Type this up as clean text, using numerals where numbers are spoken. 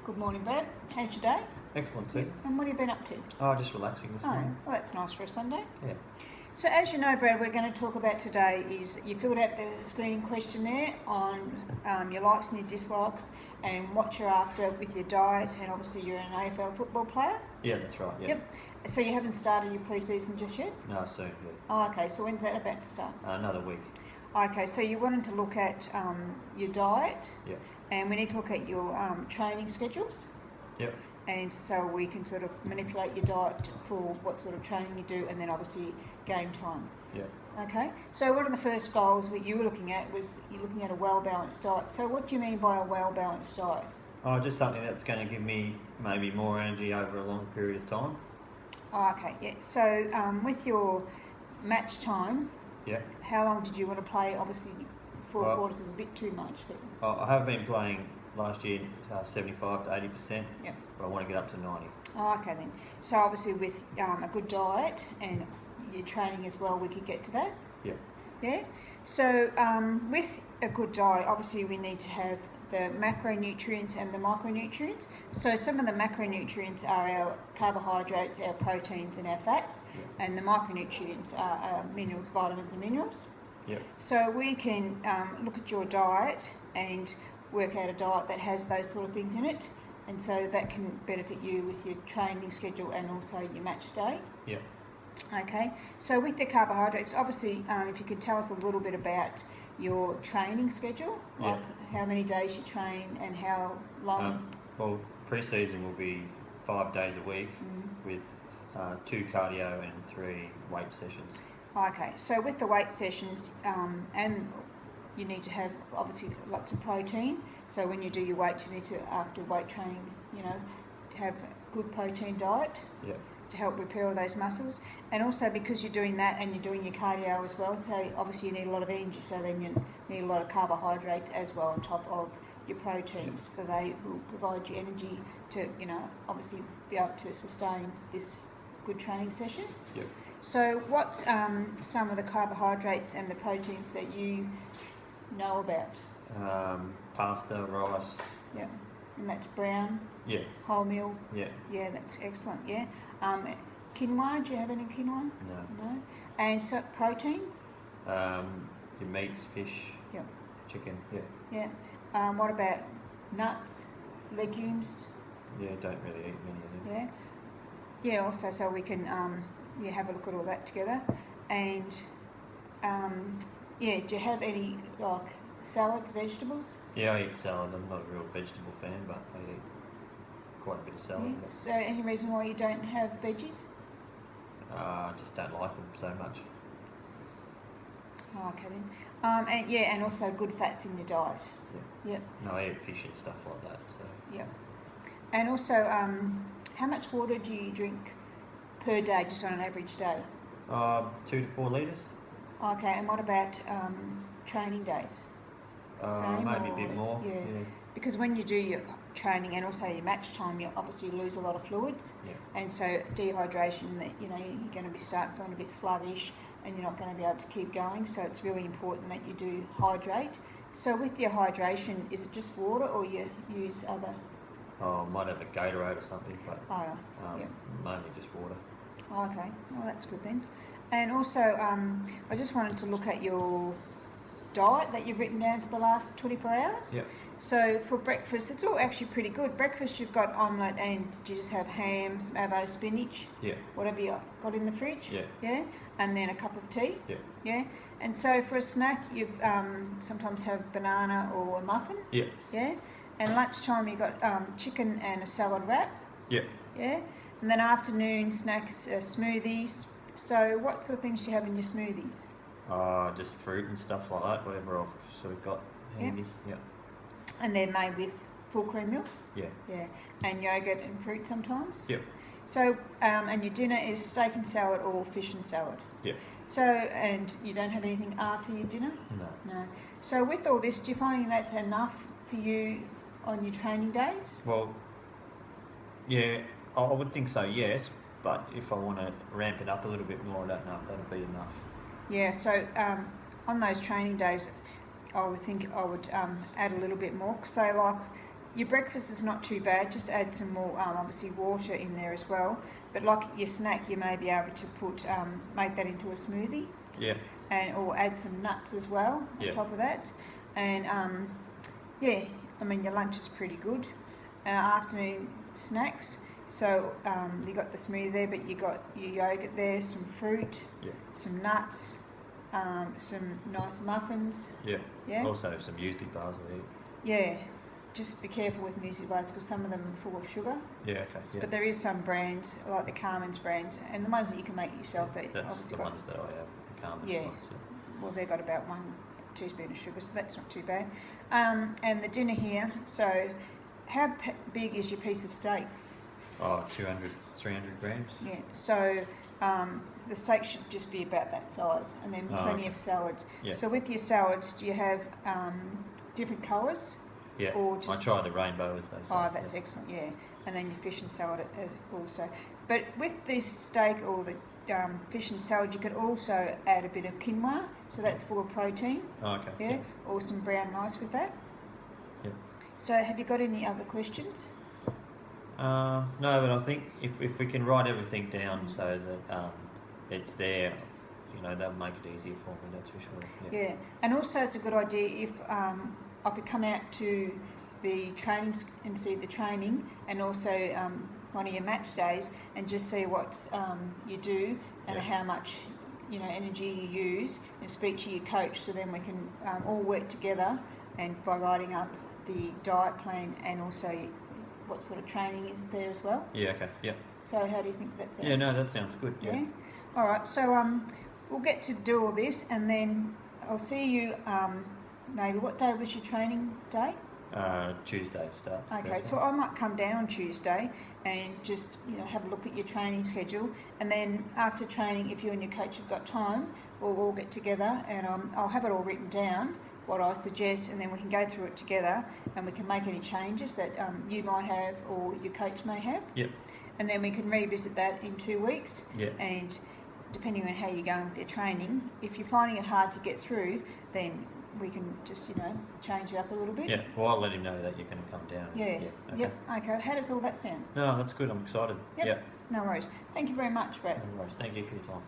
Good morning, Brad. How's your day? Excellent too. And what have you been up to? Oh, just relaxing this morning. Well, that's nice for a Sunday. Yeah. So as you know, Brad, we're going to talk about today is you filled out the screening questionnaire on your likes and your dislikes and what you're after with your diet, and obviously you're an AFL football player. Yeah, that's right. Yeah. Yep. So you haven't started your pre-season just yet? No, soon. Yeah. Oh, okay. So when's that about to start? Another week. Okay, so you wanted to look at your diet. Yeah. And we need to look at your training schedules. Yep. And so we can sort of manipulate your diet for what sort of training you do, and then obviously game time. Yeah. Okay, so one of the first goals that you were looking at was you're looking at a well-balanced diet. So what do you mean by a well-balanced diet? Oh, just something that's going to give me maybe more energy over a long period of time. Oh, okay, yeah. So with your match time, Yeah. how long did you want to play? Obviously, 4 quarters is a bit too much. But I have been playing last year 75 to 80%. Yeah. But I want to get up to 90. Oh, okay then. So obviously with a good diet and your training as well, we could get to that. Yeah. Yeah. So with a good diet, obviously we need to have the macronutrients and the micronutrients. So some of the macronutrients are our carbohydrates, our proteins and our fats, and the micronutrients are our minerals, vitamins and minerals. Yep. So we can look at your diet and work out a diet that has those sort of things in it, and so that can benefit you with your training schedule and also your match day. Yeah. Okay, so with the carbohydrates, obviously if you could tell us a little bit about your training schedule, like how many days you train and how long? Well, pre-season will be 5 days a week with 2 cardio and 3 weight sessions. Okay, so with the weight sessions, and you need to have obviously lots of protein. So when you do your weights, you need to, after weight training, have a good protein diet to help repair all those muscles. And also because you're doing that and you're doing your cardio as well, so obviously you need a lot of energy, so then you need a lot of carbohydrates as well on top of your proteins. So they will provide you energy to, obviously be able to sustain this good training session. Yep. So what's some of the carbohydrates and the proteins that you know about? Pasta, rice. Yeah, and that's brown. Yeah. Wholemeal. Yeah. Yeah, that's excellent. Yeah. Quinoa. Do you have any quinoa? No. No. And so protein. Your meats, fish. Yep. Chicken. Yeah. What about nuts, legumes? Yeah, don't really eat many of them. Yeah. Yeah. Also, so we can have a look at all that together, and do you have any like salads, vegetables? Yeah, I eat salad. I'm not a real vegetable fan, but I eat quite a bit of salad. Yeah. So any reason why you don't have veggies? I just don't like them so much. Oh, okay then. And also good fats in your diet. Yeah. Yep. No, I eat fish and stuff like that. So. Yep. And also, how much water do you drink per day, just on an average day? 2 to 4 litres. Okay, and what about training days? Same maybe or, a bit more. Yeah. Because when you do your training and also your match time, you obviously lose a lot of fluids. Yeah. And so dehydration, that you're going to be feeling a bit sluggish, and you're not going to be able to keep going. So it's really important that you do hydrate. So with your hydration, is it just water or you use other? I might have a Gatorade or something, but mainly just water. Oh, okay, well that's good then. And also, I just wanted to look at your diet that you've written down for the last 24 hours. Yep. So for breakfast, it's all actually pretty good. Breakfast, you've got omelette, and you just have ham, some avocado, spinach. Yeah. Whatever you got in the fridge. Yeah. Yeah. And then a cup of tea. Yeah. Yeah. And so for a snack, you sometimes have banana or a muffin. Yeah. Yeah. And lunchtime, you got chicken and a salad wrap. Yeah. Yeah. And then afternoon snacks, smoothies. So what sort of things do you have in your smoothies? Just fruit and stuff like that, whatever I've sort of got handy. Yeah. And they're made with full cream milk? Yeah. Yeah. And yogurt and fruit sometimes? Yep. So, and your dinner is steak and salad or fish and salad? Yeah. So, and you don't have anything after your dinner? No. No. So with all this, do you find that's enough for you on your training days? Well, yeah, I would think so, yes. But if I want to ramp it up a little bit more, I don't know if that'll be enough. Yeah, so on those training days, I would think I would add a little bit more. So like your breakfast is not too bad. Just add some more, obviously water in there as well. But like your snack, you may be able to put make that into a smoothie, Yeah. and or add some nuts as well on Yeah. top of that. And yeah, I mean your lunch is pretty good. Afternoon snacks. So you got the smoothie there, but you got your yogurt there, some fruit, Yeah. some nuts, some nice muffins. Yeah. Yeah. Also some muesli bars I eat. Yeah. Just be careful with muesli bars because some of them are full of sugar. Yeah. Okay. Yeah. But there is some brands like the Carmen's brands, and the ones that you can make yourself. That That's obviously the got, ones that I have. The Carmen's Yeah. ones. well, they've got about 1 teaspoon of sugar, so that's not too bad. And the dinner here. So, how big is your piece of steak? Oh, 200, 300 grams. Yeah. So the steak should just be about that size, and then Oh, plenty okay. of salads. Yeah. So with your salads, do you have different colours? Yeah. Or I just- try the rainbow as they say. Oh, that's excellent. Yeah. And then your fish and salad also. But with this steak or the fish and salad, you could also add a bit of quinoa, so that's full of protein. Oh, okay. Yeah. Or some brown rice with that. Yeah. So have you got any other questions? No, but I think if we can write everything down so that it's there, you know, that'll make it easier for me. That's for sure. Yeah. Yeah, and also it's a good idea if I could come out to the trainings and see the training, and also one of your match days, and just see what you do and Yeah. how much energy you use, and speak to your coach, so then we can all work together and by writing up the diet plan and also what sort of training is there as well. Yeah. Okay. Yeah. So how do you think that sounds? Yeah. No, that sounds good. Yeah. Yeah. All right. So we'll get to do all this, and then I'll see you. Maybe what day was your training day? Tuesday starts. Okay. Thursday. So I might come down on Tuesday and just have a look at your training schedule, and then after training, if you and your coach have got time, we'll all get together and I'll have it all written down, what I suggest, and then we can go through it together and we can make any changes that you might have or your coach may have. Yep. And then we can revisit that in 2 weeks. Yeah. And depending on how you're going with your training, if you're finding it hard to get through, then we can just, change it up a little bit. Yeah. Well, I'll let him know that you're going to come down. Yeah. Okay. Yep. Okay. How does all that sound? No, that's good. I'm excited. Yep. Yeah. No worries. Thank you very much, Brett. No worries. Thank you for your time.